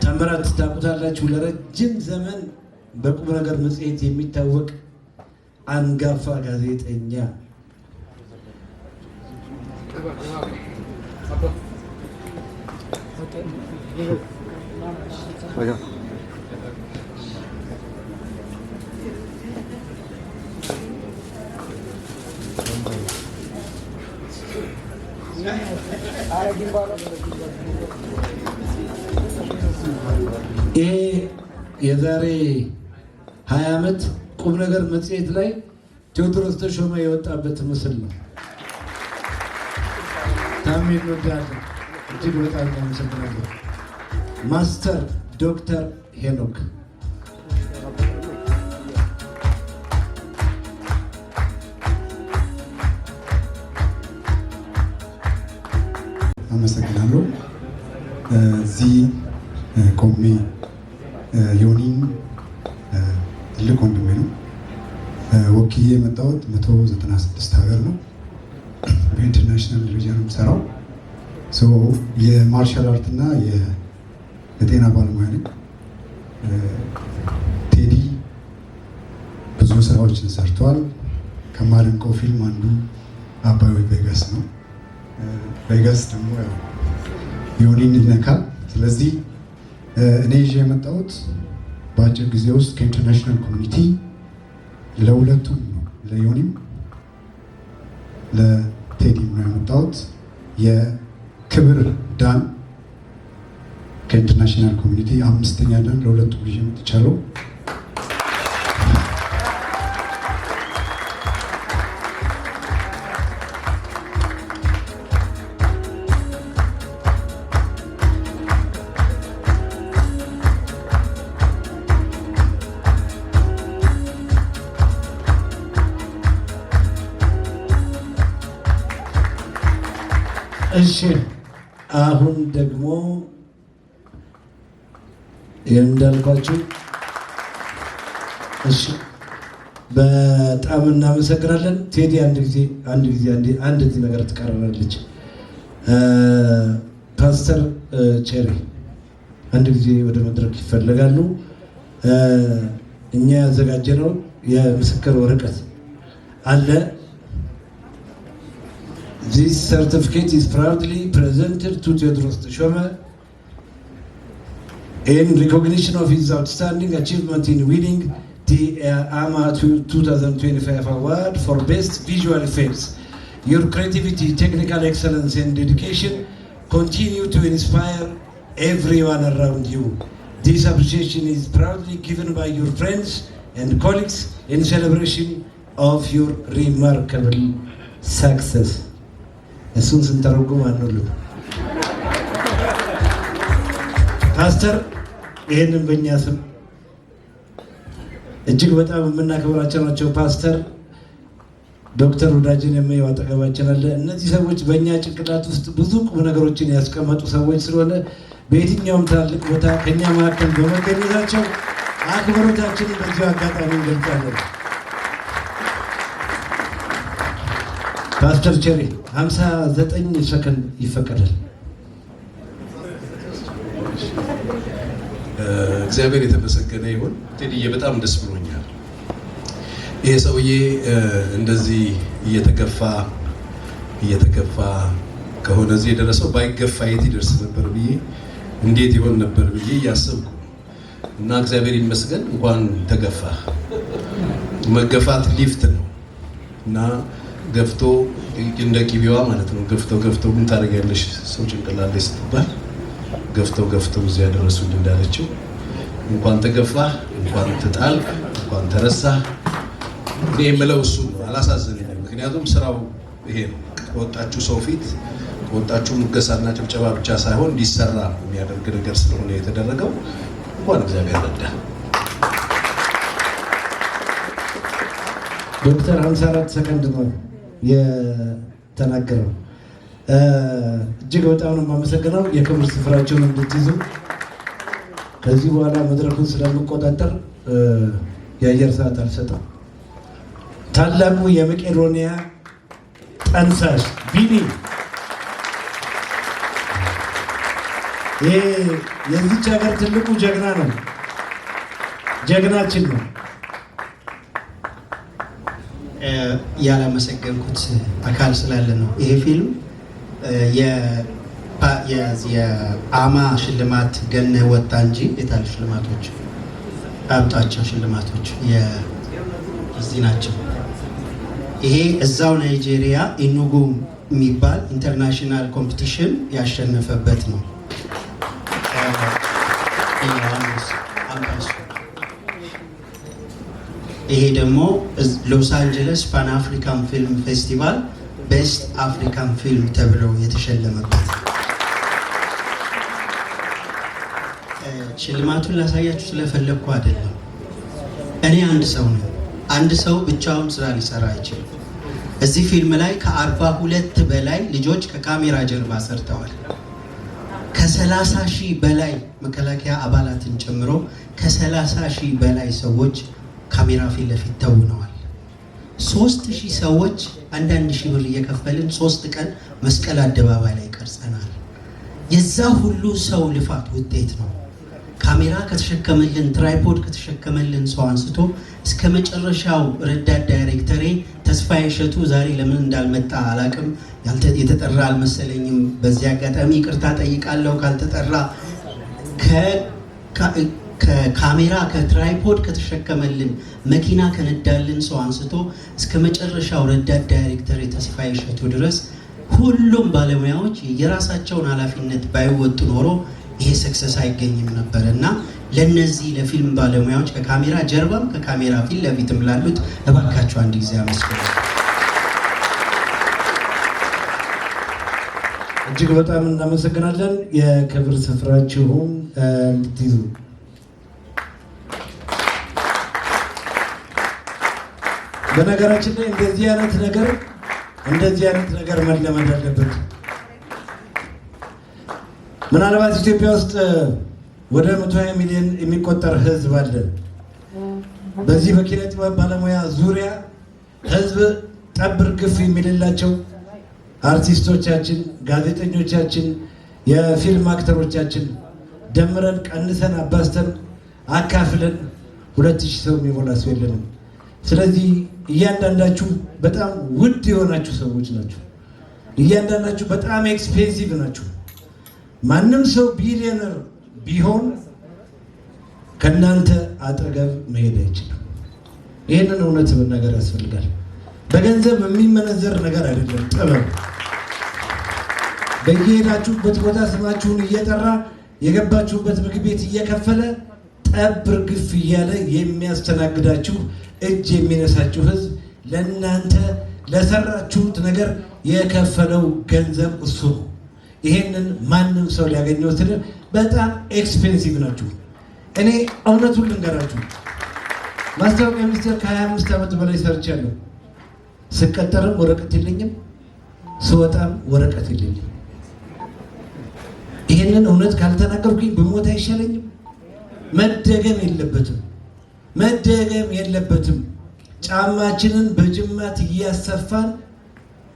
ታምራት ታውቁታላችሁ። ለረጅም ዘመን በቁም ነገር መጽሔት የሚታወቅ አንጋፋ ጋዜጠኛ ይሄ የዛሬ 20 ዓመት ቁም ነገር መጽሔት ላይ ቴዎድሮስ ተሾመ የወጣበት ምስል ነው። ታሜ እንወዳለን፣ እጅግ በጣም እናመሰግናለን። ማስተር ዶክተር ሄኖክ አመሰግናለሁ። እዚህ ቆሜ ዮኒን ትልቅ ወንድሜ ነው ወክዬ የመጣሁት 196 ሀገር ነው። በኢንተርናሽናል ደረጃ ነው የምሰራው። የማርሻል አርት እና የጤና ባለሙያ ነኝ። ቴዲ ብዙ ስራዎችን ሰርቷል። ከማደንቀው ፊልም አንዱ አባይ ቬጋስ ነው። ቬጋስ ደግሞ ዮኒን ይነካል። ስለዚህ እኔ ይዤ የመጣሁት በአጭር ጊዜ ውስጥ ከኢንተርናሽናል ኮሚኒቲ ለሁለቱም ነው፣ ለዮኒም ለቴዲም ነው የመጣሁት። የክብር ዳን ከኢንተርናሽናል ኮሚኒቲ 5ኛ ዳን ለሁለቱም ይዤ መጥቻለሁ። እሺ አሁን ደግሞ እንዳልኳችሁ እሺ በጣም እናመሰግናለን። ቴዲ አንድ ነገር ትቀርራለች። ፓስተር ቼሪ አንድ ጊዜ ወደ መድረክ ይፈለጋሉ። እኛ ያዘጋጀነው የምስክር ወረቀት አለ። This certificate is proudly presented to Theodoros Teshome in recognition of his outstanding achievement in winning the AMA 2025 award for Best Visual Effects. Your creativity, technical excellence and dedication continue to inspire everyone around you. This appreciation is proudly given by your friends and colleagues in celebration of your remarkable success. እሱን ስንተረጉም አንሉ ፓስተር ይሄንን በእኛ ስም እጅግ በጣም የምናከብራቸው ናቸው። ፓስተር ዶክተር ወዳጅን የሚያው አጠገባችን አለ። እነዚህ ሰዎች በእኛ ጭንቅላት ውስጥ ብዙ ቁም ነገሮችን ያስቀመጡ ሰዎች ስለሆነ በየትኛውም ትላልቅ ቦታ ከኛ መካከል በመገኘታቸው አክብሮታችንን በዚሁ አጋጣሚ እንገልጻለን። ፓስተር ቼሪ 59 ሰከንድ ይፈቀዳል። እግዚአብሔር የተመሰገነ ይሁን። ቴዲዬ በጣም ደስ ብሎኛል። ይሄ ሰውዬ እንደዚህ እየተገፋ ከሆነ እዚህ የደረሰው ባይገፋ የት ይደርስ ነበር ብዬ እንዴት ይሆን ነበር ብዬ እያሰብኩ እና እግዚአብሔር ይመስገን እንኳን ተገፋ። መገፋት ሊፍት ነው እና ገፍቶ እንደ ቂቢዋ ማለት ነው። ገፍቶ ምን ታደርጊያለሽ ሰው ጭንቅላት ላይ ስትባል ገፍተው እዚያ ያደረሱኝ እንዳለችው እንኳን ተገፋ፣ እንኳን ተጣል፣ እንኳን ተረሳ። እኔ የምለው እሱ ነው። አላሳዘነኝም። ምክንያቱም ስራው ይሄ ነው። ከወጣችሁ ሰው ፊት ከወጣችሁ ሙገሳና ጭብጨባ ብቻ ሳይሆን እንዲሰራ የሚያደርግ ነገር ስለሆነ የተደረገው እንኳን እግዚአብሔር ረዳ። ዶክተር 54 ሰከንድ ነው የተናገረው። እጅግ በጣም ነው የማመሰግነው። የክብር ስፍራቸውን እንድትይዙ ከዚህ በኋላ መድረኩን ስለምቆጣጠር የአየር ሰዓት አልሰጠም። ታላቁ የመቄዶንያ ጠንሳሽ ቢኒ ይሄ የዚች ሀገር ትልቁ ጀግና ነው፣ ጀግናችን ነው። ያላመሰገንኩት አካል ስላለ ነው። ይሄ ፊልም የአማ ሽልማት ገነ ወጣ እንጂ የታል ሽልማቶች አብጣቸው ሽልማቶች እዚህ ናቸው። ይሄ እዛው ናይጄሪያ ኢኑጉ የሚባል ኢንተርናሽናል ኮምፒቲሽን ያሸነፈበት ነው። ይሄ ደግሞ ሎስ አንጀለስ ፓን አፍሪካን ፊልም ፌስቲቫል ቤስት አፍሪካን ፊልም ተብሎ የተሸለመበት። ሽልማቱን ላሳያችሁ ስለፈለግኩ አይደለም። እኔ አንድ ሰው ነኝ። አንድ ሰው ብቻውን ስራ ሊሰራ አይችልም። እዚህ ፊልም ላይ ከ42 በላይ ልጆች ከካሜራ ጀርባ ሰርተዋል። ከ30 ሺህ በላይ መከላከያ አባላትን ጨምሮ ከ30 ሺህ በላይ ሰዎች ካሜራ ፊት ለፊት ተውነዋል። 3000 ሰዎች 1,000 ብር እየከፈልን 3 ቀን መስቀል አደባባይ ላይ ቀርጸናል። የዛ ሁሉ ሰው ልፋት ውጤት ነው። ካሜራ ከተሸከመልን ትራይፖድ ከተሸከመልን ሰው አንስቶ እስከ መጨረሻው ረዳት ዳይሬክተሬ ተስፋዬ እሸቱ ዛሬ ለምን እንዳልመጣ አላቅም። የተጠራ አልመሰለኝም። በዚህ አጋጣሚ ይቅርታ ጠይቃለሁ ካልተጠራ። ከካሜራ ከትራይፖድ ከተሸከመልን መኪና ከነዳልን ሰው አንስቶ እስከ መጨረሻው ረዳት ዳይሬክተሬ ተስፋዬ እሸቱ ድረስ ሁሉም ባለሙያዎች የራሳቸውን ኃላፊነት ባይወጡ ኖሮ ይሄ ሰክሰስ አይገኝም ነበር እና ለነዚህ ለፊልም ባለሙያዎች ከካሜራ ጀርባም ከካሜራ ፊት ለፊትም ላሉት እባካችሁ አንድ ጊዜ አመስግኑ። እጅግ በጣም እናመሰግናለን። የክብር ስፍራችሁን እንድትይዙ በነገራችን ላይ እንደዚህ አይነት ነገር መለመድ አለበት። ምናልባት ኢትዮጵያ ውስጥ ወደ 120 ሚሊዮን የሚቆጠር ህዝብ አለ። በዚህ በኪነ ጥበብ ባለሙያ ዙሪያ ህዝብ ጠብር ግፍ የሚልላቸው አርቲስቶቻችን፣ ጋዜጠኞቻችን፣ የፊልም አክተሮቻችን ደምረን ቀንሰን አባስተን አካፍለን 2000 ሰው የሚሞላ ሰው የለንም። ስለዚህ እያንዳንዳችሁ በጣም ውድ የሆናችሁ ሰዎች ናችሁ። እያንዳንዳችሁ በጣም ኤክስፔንሲቭ ናችሁ። ማንም ሰው ቢሊዮነር ቢሆን ከናንተ አጠገብ መሄድ አይችልም። ይህንን እውነት መናገር ያስፈልጋል። በገንዘብ የሚመነዘር ነገር አይደለም ጥበብ። በየሄዳችሁበት ቦታ ስማችሁን እየጠራ የገባችሁበት ምግብ ቤት እየከፈለ ጠብር ግፍ እያለ የሚያስተናግዳችሁ እጅ የሚነሳችሁ ህዝብ ለእናንተ ለሰራችሁት ነገር የከፈለው ገንዘብ እሱ ነው። ይሄንን ማንም ሰው ሊያገኘው ስለ በጣም ኤክስፔንሲቭ ናችሁ። እኔ እውነቱን ልንገራችሁ፣ ማስታወቂያ ሚኒስቴር ከ25 ዓመት በላይ ሰርቻለሁ። ስቀጠርም ወረቀት የለኝም፣ ስወጣም ወረቀት የለኝም። ይሄንን እውነት ካልተናገርኩኝ ብሞት አይሻለኝም? መደገም የለበትም። ጫማችንን በጅማት እያሰፋን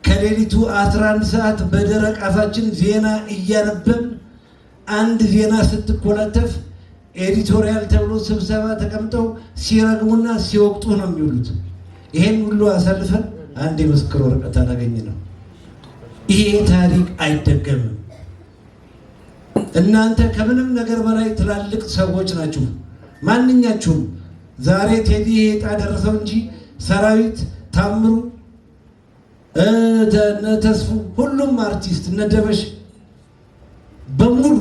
ከሌሊቱ 11 ሰዓት በደረቅ አፋችን ዜና እያነበብን አንድ ዜና ስትኮላተፍ ኤዲቶሪያል ተብሎ ስብሰባ ተቀምጠው ሲረግሙና ሲወቅጡ ነው የሚውሉት። ይሄን ሁሉ አሳልፈን አንድ የምስክር ወረቀት አላገኘ ነው። ይሄ ታሪክ አይደገምም። እናንተ ከምንም ነገር በላይ ትላልቅ ሰዎች ናችሁ። ማንኛችሁም ዛሬ ቴዲ ዕጣ ደረሰው እንጂ ሰራዊት፣ ታምሩ፣ ተስፉ፣ ሁሉም አርቲስት እነ ደበሽ በሙሉ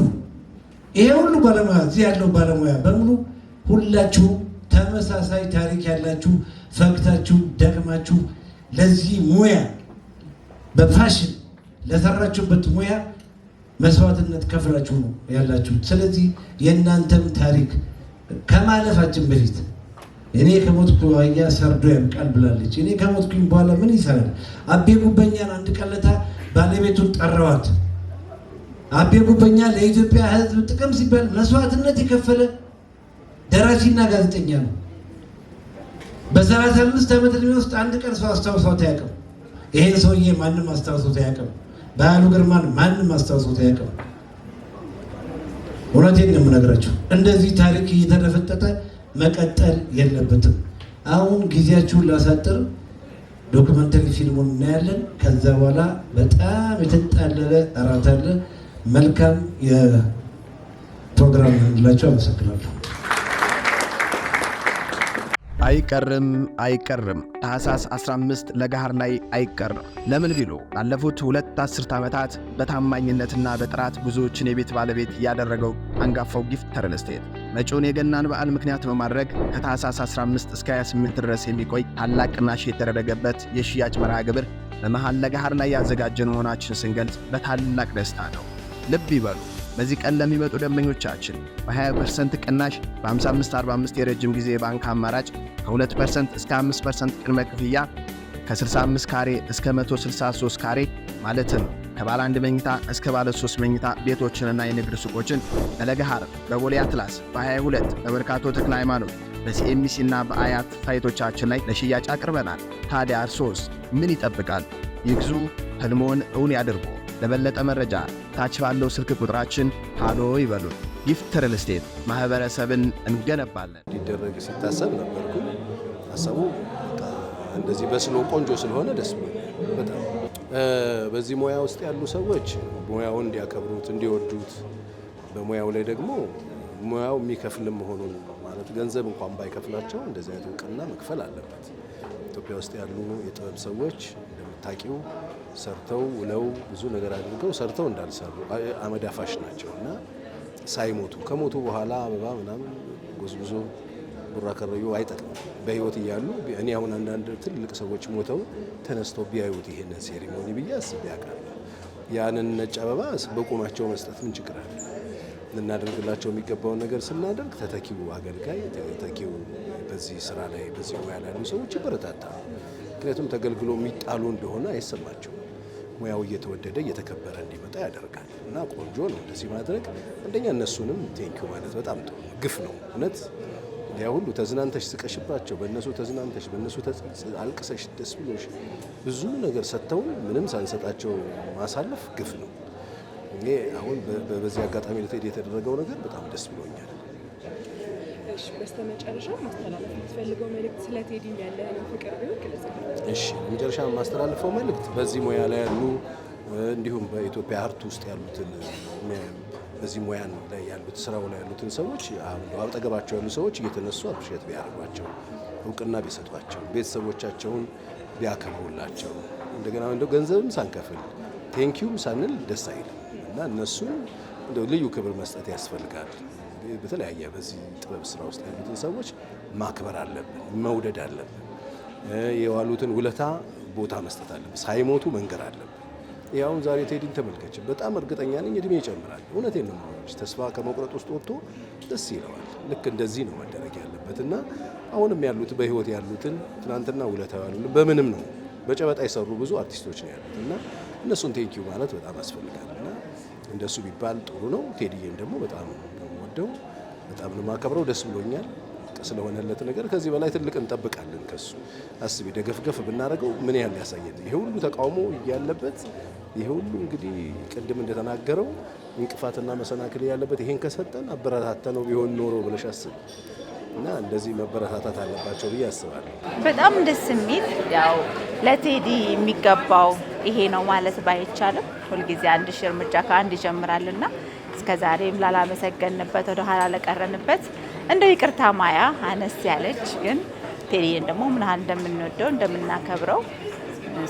ይሄ ሁሉ ባለሙያ እዚህ ያለው ባለሙያ በሙሉ ሁላችሁ ተመሳሳይ ታሪክ ያላችሁ ፈክታችሁ ደክማችሁ ለዚህ ሙያ በፋሽን ለሰራችሁበት ሙያ መስዋዕትነት ከፍላችሁ ነው ያላችሁ። ስለዚህ የእናንተም ታሪክ ከማለፋችን በፊት እኔ ከሞትኩ አህያ ሰርዶ ያብቃል ብላለች። እኔ ከሞትኩኝ በኋላ ምን ይሰራል? አቤ ጉበኛን አንድ ቀለታ ባለቤቱን ጠራዋት። አቤ ጉበኛ ለኢትዮጵያ ሕዝብ ጥቅም ሲባል መስዋዕትነት የከፈለ ደራሲና ጋዜጠኛ ነው። በ35 ዓመት ዕድሜ ውስጥ አንድ ቀን ሰው አስታውሶት አያውቅም። ይሄን ሰውዬ ማንም አስታውሶት አያውቅም። በዓሉ ግርማን ማንም አስታውሶት አያውቅም። እውነቴን ነው የምነግራችሁ። እንደዚህ ታሪክ እየተደፈጠጠ መቀጠል የለበትም። አሁን ጊዜያችሁን ላሳጥር፣ ዶክመንተሪ ፊልሙን እናያለን። ከዛ በኋላ በጣም የተጣለለ እራት አለ። መልካም የፕሮግራም እንላቸው። አመሰግናለሁ። አይቀርም ታህሳስ 15 ለገሃር ላይ አይቀርም። ለምን ቢሉ ላለፉት 2 አስርት ዓመታት በታማኝነትና በጥራት ብዙዎችን የቤት ባለቤት ያደረገው አንጋፋው ጊፍት ሪል ስቴት መጪውን የገናን በዓል ምክንያት በማድረግ ከታህሳስ 15 እስከ 28 ድረስ የሚቆይ ታላቅ ቅናሽ የተደረገበት የሽያጭ መርሃ ግብር በመሃል ለገሃር ላይ ያዘጋጀን መሆናችን ስንገልጽ በታላቅ ደስታ ነው። ልብ ይበሉ። በዚህ ቀን ለሚመጡ ደንበኞቻችን በ20% ቅናሽ በ55/45 የረጅም ጊዜ ባንክ አማራጭ ከ2% እስከ 5% ቅድመ ክፍያ ከ65 ካሬ እስከ 163 ካሬ ማለትም ከባለ 1 መኝታ እስከ ባለ 3 መኝታ ቤቶችንና የንግድ ሱቆችን በለገሃር በቦሌ አትላስ በ22 በመርካቶ ተክለ ሃይማኖት በሲኤምሲ እና በአያት ሳይቶቻችን ላይ ለሽያጭ አቅርበናል። ታዲያ እርሶስ ምን ይጠብቃል? ይግዙ፣ ህልሞን እውን ያድርጉ። ለበለጠ መረጃ ታች ባለው ስልክ ቁጥራችን ሃሎ ይበሉን። ጊፍት ሪል ስቴት ማህበረሰብን እንገነባለን። ሊደረግ ሲታሰብ ነበርኩ። ሐሳቡ እንደዚህ በስሎ ቆንጆ ስለሆነ ደስ ብሎኛል በጣም። በዚህ ሙያ ውስጥ ያሉ ሰዎች ሙያውን እንዲያከብሩት እንዲወዱት፣ በሙያው ላይ ደግሞ ሙያው የሚከፍልም መሆኑን ማለት ገንዘብ እንኳን ባይከፍላቸው እንደዚህ አይነት እውቅና መክፈል አለበት። ኢትዮጵያ ውስጥ ያሉ የጥበብ ሰዎች እንደምታውቂው ሰርተው ውለው ብዙ ነገር አድርገው ሰርተው እንዳልሰሩ አመድ አፋሽ ናቸው እና ሳይሞቱ ከሞቱ በኋላ አበባ ምናምን ጎዝጉዞ ቡራ ከረዩ አይጠቅም። በህይወት እያሉ እኔ አሁን አንዳንድ ትልቅ ሰዎች ሞተው ተነስተው ቢያዩት ይሄንን ሴሪሞኒ ብዬ አስቤ አውቃለሁ። ያንን ነጭ አበባ በቁማቸው መስጠት ምን ችግር አለ? ልናደርግላቸው የሚገባውን ነገር ስናደርግ ተተኪው አገልጋይ ተተኪው በዚህ ስራ ላይ በዚህ ሙያ ላይ ያሉ ሰዎች ይበረታታሉ። ምክንያቱም ተገልግሎ የሚጣሉ እንደሆነ አይሰማቸውም። ሙያው እየተወደደ እየተከበረ እንዲመጣ ያደርጋል እና ቆንጆ ነው እንደዚህ ማድረግ። አንደኛ እነሱንም ቴንኪው ማለት በጣም ጥሩ ግፍ ነው እውነት። ያ ሁሉ ተዝናንተሽ ስቀሽባቸው በእነሱ ተዝናንተሽ በእነሱ አልቅሰሽ ደስ ብሎሽ ብዙ ነገር ሰጥተውን ምንም ሳንሰጣቸው ማሳለፍ ግፍ ነው። እኔ አሁን በዚህ አጋጣሚ ለቴዲ የተደረገው ነገር በጣም ደስ ብሎኛል። እሺ፣ በስተመጨረሻ ማስተላለፍ የምትፈልገው መልእክት ስለ ቴዲ ያለህን ፍቅር ቢሆን ግለጽ። እሺ፣ በመጨረሻ የማስተላልፈው መልእክት በዚህ ሙያ ላይ ያሉ እንዲሁም በኢትዮጵያ አርት ውስጥ ያሉትን በዚህ ሙያ ላይ ያሉት ስራው ላይ ያሉትን ሰዎች አጠገባቸው ያሉ ሰዎች እየተነሱ አፕሪሼት ቢያደርጓቸው፣ እውቅና ቢሰጧቸው፣ ቤተሰቦቻቸውን ቢያከብሩላቸው፣ እንደገና እንደው ገንዘብም ሳንከፍል ቴንኪውም ሳንል ደስ አይልም እና እነሱን እንደው ልዩ ክብር መስጠት ያስፈልጋል። በተለያየ በዚህ ጥበብ ስራ ውስጥ ያሉትን ሰዎች ማክበር አለብን፣ መውደድ አለብን። የዋሉትን ውለታ ቦታ መስጠት አለብን፣ ሳይሞቱ መንገር አለብን። ያውን ዛሬ ቴዲን ተመልከች፣ በጣም እርግጠኛ ነኝ እድሜ ይጨምራል። እውነቴን ነው የምልሽ፣ ተስፋ ከመቁረጥ ውስጥ ወጥቶ ደስ ይለዋል። ልክ እንደዚህ ነው መደረግ ያለበት እና አሁንም ያሉት በህይወት ያሉትን ትናንትና ውለታ ያሉልን በምንም ነው በጨበጣ የሰሩ ብዙ አርቲስቶች ነው ያሉት እና እነሱን ቴንኪው ማለት በጣም ያስፈልጋል እና እንደሱ ቢባል ጥሩ ነው። ቴዲዬን ደግሞ በጣም ነው ወደው በጣም ነው ማከብረው። ደስ ብሎኛል ስለሆነለት ነገር። ከዚህ በላይ ትልቅ እንጠብቃለን ከሱ። አስቢ ደገፍገፍ ብናደርገው ምን ያህል ያሳየን። ይሄ ሁሉ ተቃውሞ ያለበት ይሄ ሁሉ እንግዲህ ቅድም እንደተናገረው እንቅፋትና መሰናክል ያለበት ይሄን ከሰጠን አበረታተነው ቢሆን ኖሮ ብለሽ አስብ እና እንደዚህ መበረታታት አለባቸው ብዬ አስባለሁ። በጣም ደስ የሚል ያው ለቴዲ የሚገባው ይሄ ነው ማለት ባይቻልም ሁልጊዜ አንድ ሺህ እርምጃ ከአንድ ይጀምራልና እስከዛሬም ላላመሰገንበት ወደ ኋላ ለቀረንበት እንደው ይቅርታ ማያ አነስ ያለች ግን ቴዲን ደግሞ ምን ያህል እንደምንወደው እንደምናከብረው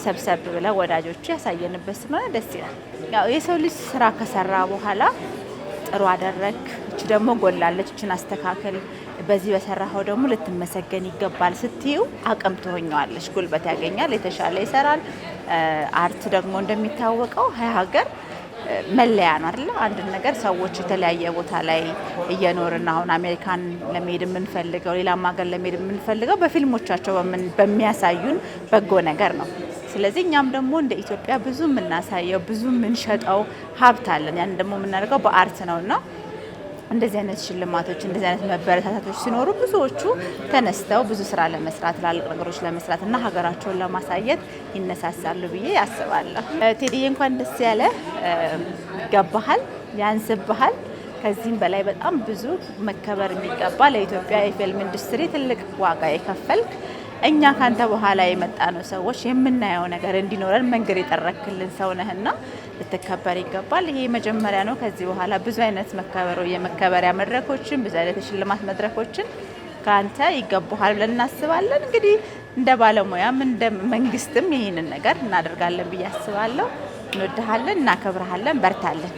ሰብሰብ ብለው ወዳጆቹ ያሳየንበት ስለሆነ ደስ ይላል። ያው የሰው ልጅ ስራ ከሰራ በኋላ ጥሩ አደረክ፣ እቺ ደግሞ ጎላለች፣ እቺን አስተካከል፣ በዚህ በሰራኸው ደግሞ ልትመሰገን ይገባል ስትዩ አቅም ትሆኛለሽ፣ ጉልበት ያገኛል፣ የተሻለ ይሰራል። አርት ደግሞ እንደሚታወቀው ሀገር መለያ ነው አይደል? አንድ ነገር ሰዎች የተለያየ ቦታ ላይ እየኖርን አሁን አሜሪካን ለመሄድ የምንፈልገው ሌላም ሀገር ለመሄድ የምንፈልገው በፊልሞቻቸው በሚያሳዩን በጎ ነገር ነው። ስለዚህ እኛም ደግሞ እንደ ኢትዮጵያ ብዙ የምናሳየው ብዙ የምንሸጠው ሀብት አለን። ያን ደግሞ የምናደርገው በአርት ነውና እንደዚህ አይነት ሽልማቶች እንደዚህ አይነት መበረታታቶች ሲኖሩ ብዙዎቹ ተነስተው ብዙ ስራ ለመስራት ትላልቅ ነገሮች ለመስራት እና ሀገራቸውን ለማሳየት ይነሳሳሉ ብዬ አስባለሁ። ቴዲዬ እንኳን ደስ ያለ ይገባሃል፣ ያንስብሃል። ከዚህም በላይ በጣም ብዙ መከበር የሚገባ ለኢትዮጵያ የፊልም ኢንዱስትሪ ትልቅ ዋጋ የከፈልክ እኛ ካንተ በኋላ የመጣ ነው ሰዎች የምናየው ነገር እንዲኖረን መንገድ የጠረክልን ሰው ነህና ልትከበር ይገባል። ይሄ መጀመሪያ ነው። ከዚህ በኋላ ብዙ አይነት የመከበሪያ መድረኮችን ብዙ አይነት የሽልማት መድረኮችን ካንተ ይገባሃል ብለን እናስባለን። እንግዲህ እንደ ባለሙያም እንደ መንግስትም ይሄንን ነገር እናደርጋለን ብዬ አስባለሁ። እንወድሃለን፣ እናከብርሃለን፣ በርታለን።